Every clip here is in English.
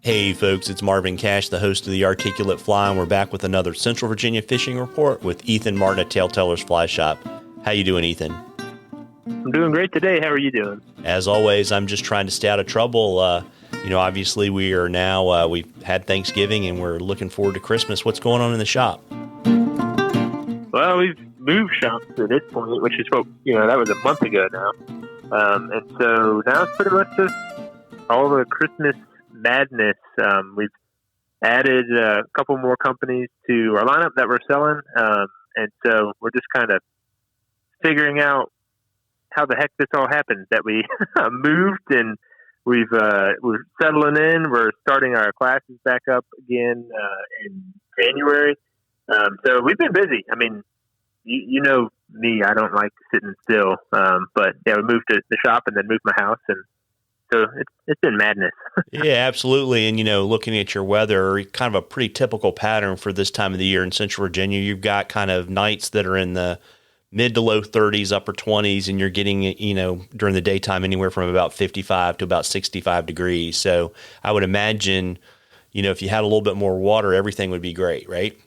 Hey folks, it's Marvin Cash, the host of The Articulate Fly, and we're back with another Central Virginia fishing report with Ethan Martin at TaleTellers Fly Shop. How you doing, Ethan? I'm doing great today. How are you doing? As always, I'm just trying to stay out of trouble. Obviously we are now, we've had Thanksgiving and we're looking forward to Christmas. What's going on in the shop? Well, we've moved shops to this point, which is what, that was a month ago now. And so now it's pretty much just all the Christmas madness. We've added a couple more companies to our lineup that we're selling. And so we're just kind of figuring out how the heck this all happened, that we moved and we're settling in. We're starting our classes back up again in January. So we've been busy. I mean, you know me, I don't like sitting still. But yeah, we moved to the shop and then moved my house, and so it's been madness. Yeah, absolutely. And, looking at your weather, kind of a pretty typical pattern for this time of the year in Central Virginia. You've got kind of nights that are in the mid to low 30s, upper 20s, and you're getting, during the daytime anywhere from about 55 to about 65 degrees. So I would imagine, if you had a little bit more water, everything would be great, right?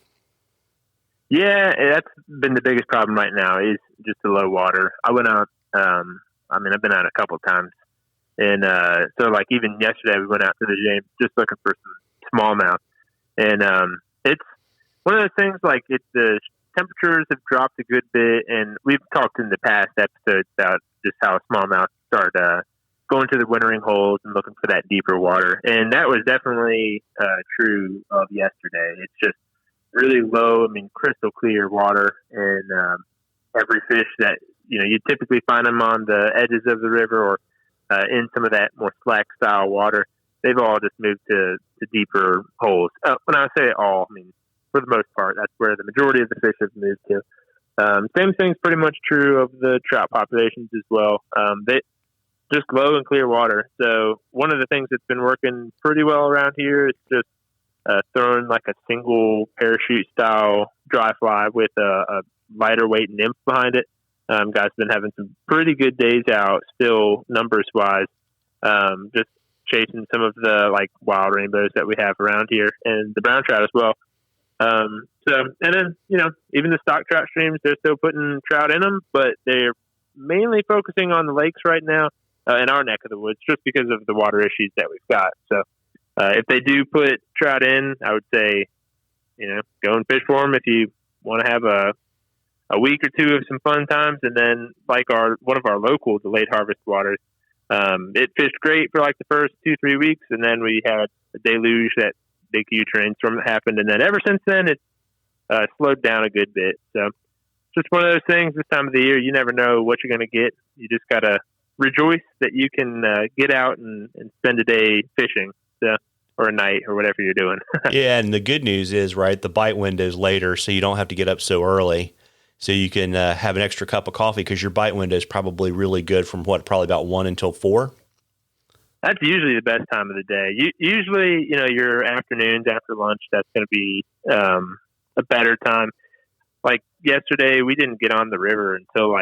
Yeah, that's been the biggest problem right now is just the low water. I went out, I've been out a couple of times. And so like even yesterday we went out to the James just looking for some smallmouth. And it's one of those things, like the temperatures have dropped a good bit, and we've talked in the past episodes about just how smallmouth start going to the wintering holes and looking for that deeper water. And that was definitely true of yesterday. It's just really low, crystal clear water, and every fish that, you typically find them on the edges of the river or in some of that more slack style water, they've all just moved to deeper holes. When I say all, for the most part, that's where the majority of the fish have moved to. Same thing's pretty much true of the trout populations as well. They just low and clear water. So one of the things that's been working pretty well around here is just throwing like a single parachute style dry fly with a lighter weight nymph behind it. Guys have been having some pretty good days out still, numbers wise, just chasing some of the like wild rainbows that we have around here, and the brown trout as well. And then, even the stock trout streams, they're still putting trout in them, but they're mainly focusing on the lakes right now in our neck of the woods, just because of the water issues that we've got. So if they do put trout in, I would say, go and fish for them if you want to have a week or two of some fun times. And then like one of our local delayed harvest waters, it fished great for like the first 2-3 weeks. And then we had a deluge, that big huge rainstorm that happened. And then ever since then, it's slowed down a good bit. So just one of those things this time of the year, you never know what you're going to get. You just got to rejoice that you can get out and spend a day fishing. So, or a night or whatever you're doing. Yeah. And the good news is, right, the bite window's later, so you don't have to get up so early. So you can have an extra cup of coffee, because your bite window is probably really good from probably about 1 until 4. That's usually the best time of the day. Usually, your afternoons after lunch, that's going to be a better time. Like yesterday, we didn't get on the river until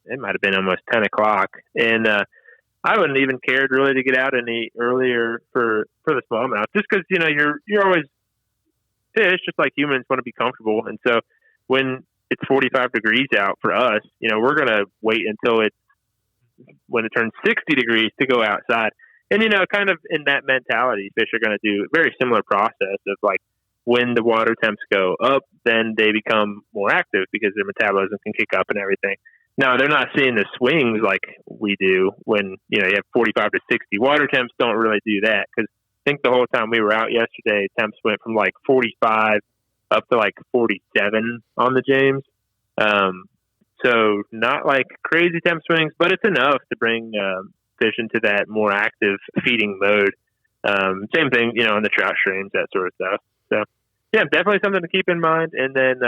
it might have been almost 10 o'clock. And I wouldn't even cared really to get out any earlier for the smallmouth, just because, you're always fish, just like humans want to be comfortable. And so when it's 45 degrees out for us, we're going to wait until when it turns 60 degrees to go outside. And, kind of in that mentality, fish are going to do a very similar process of like when the water temps go up, then they become more active because their metabolism can kick up and everything. Now, they're not seeing the swings like we do when, you have 45 to 60. Water temps don't really do that, because I think the whole time we were out yesterday, temps went from like 45 up to like 47 on the James. So not like crazy temp swings, but it's enough to bring fish into that more active feeding mode. Same thing, on the trout streams, that sort of stuff. So yeah, definitely something to keep in mind. And then,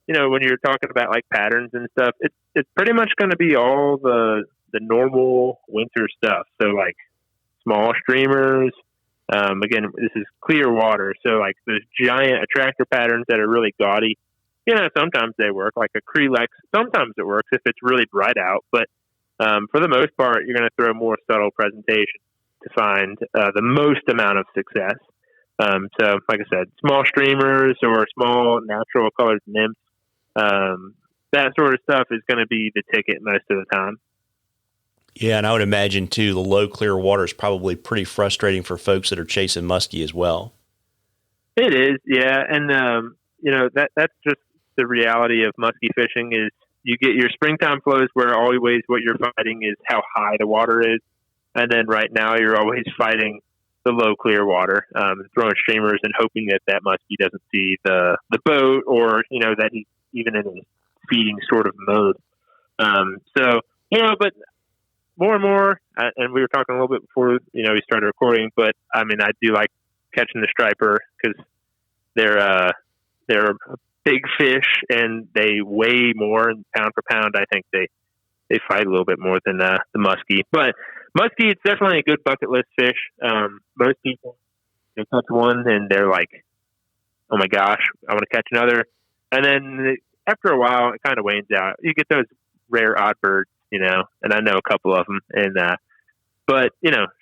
when you're talking about like patterns and stuff, it's pretty much going to be all the normal winter stuff. So like small streamers. Again, this is clear water. So like those giant attractor patterns that are really gaudy, sometimes they work, like a Crelex. Sometimes it works if it's really bright out, but for the most part, you're going to throw more subtle presentation to find the most amount of success. So, like I said, small streamers or small natural colored nymphs, that sort of stuff is going to be the ticket most of the time. Yeah, and I would imagine, too, the low, clear water is probably pretty frustrating for folks that are chasing muskie as well. It is, yeah. And, that's just the reality of muskie fishing is you get your springtime flows where always what you're fighting is how high the water is. And then right now you're always fighting the low, clear water, throwing streamers and hoping that muskie doesn't see the boat or, that he's even in a feeding sort of mode. But more and more, and we were talking a little bit before, we started recording, but I mean, I do like catching the striper because they're a big fish and they weigh more, and pound for pound, I think they fight a little bit more than the muskie. But muskie, it's definitely a good bucket list fish. Most people, they catch one and they're like, oh my gosh, I want to catch another. And then after a while, it kind of wanes out. You get those rare odd birds, and I know a couple of them. But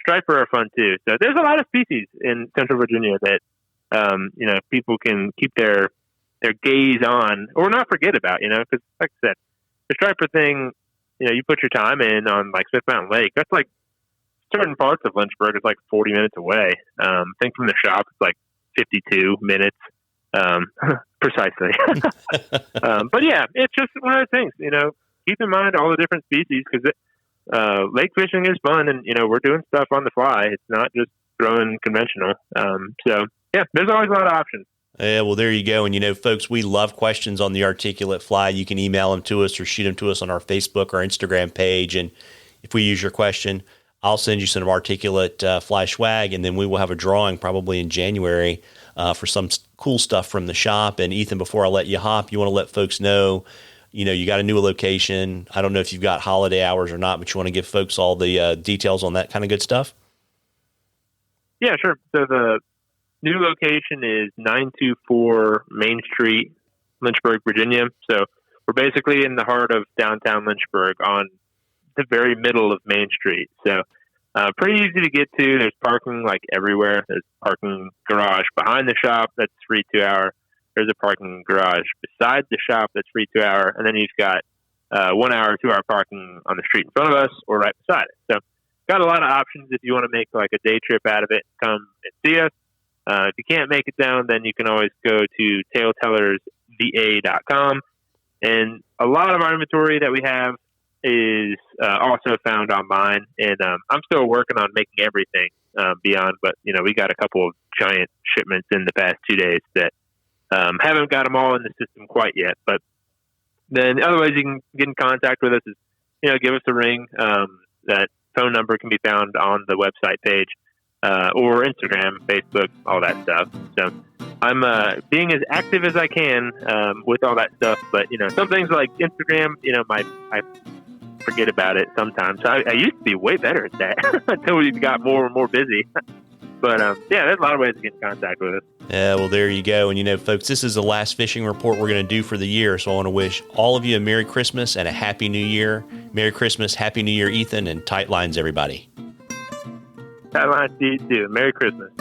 striper are fun too. So there's a lot of species in Central Virginia that, people can keep their gaze on or not forget about, because like I said, the striper thing, you put your time in on like Smith Mountain Lake. That's like certain parts of Lynchburg is like 40 minutes away. I think from the shop, it's like 52 minutes, precisely. But yeah, it's just one of those things, keep in mind all the different species because lake fishing is fun and, we're doing stuff on the fly. It's not just throwing conventional. So yeah, there's always a lot of options. Yeah, well, there you go. And, folks, we love questions on the articulate fly. You can email them to us or shoot them to us on our Facebook or Instagram page. And if we use your question, I'll send you some articulate fly swag, and then we will have a drawing probably in January for some cool stuff from the shop. And, Ethan, before I let you hop, you want to let folks know, you got a new location. I don't know if you've got holiday hours or not, but you want to give folks all the details on that kind of good stuff? Yeah, sure. So the new location is 924 Main Street, Lynchburg, Virginia. So we're basically in the heart of downtown Lynchburg on the very middle of Main Street. So pretty easy to get to. There's parking like everywhere. There's parking garage behind the shop that's free 2 hour. There's a parking garage beside the shop that's free 2 hour. And then you've got 1 hour, 2 hour parking on the street in front of us or right beside it. So got a lot of options if you want to make like a day trip out of it. Come and see us. If you can't make it down, then you can always go to TaleTellersVA.com. And a lot of our inventory that we have is also found online. And I'm still working on making everything beyond, but, we got a couple of giant shipments in the past 2 days that haven't got them all in the system quite yet. But then otherwise you can get in contact with us is, give us a ring. That phone number can be found on the website page. Or Instagram, Facebook, all that stuff. So I'm being as active as I can with all that stuff. But, some things like Instagram, I forget about it sometimes. I used to be way better at that until we got more and more busy. But, there's a lot of ways to get in contact with us. Yeah, well, there you go. And, folks, this is the last fishing report we're going to do for the year. So I want to wish all of you a Merry Christmas and a Happy New Year. Merry Christmas, Happy New Year, Ethan, and tight lines, everybody. Tight lines to you too. Merry Christmas.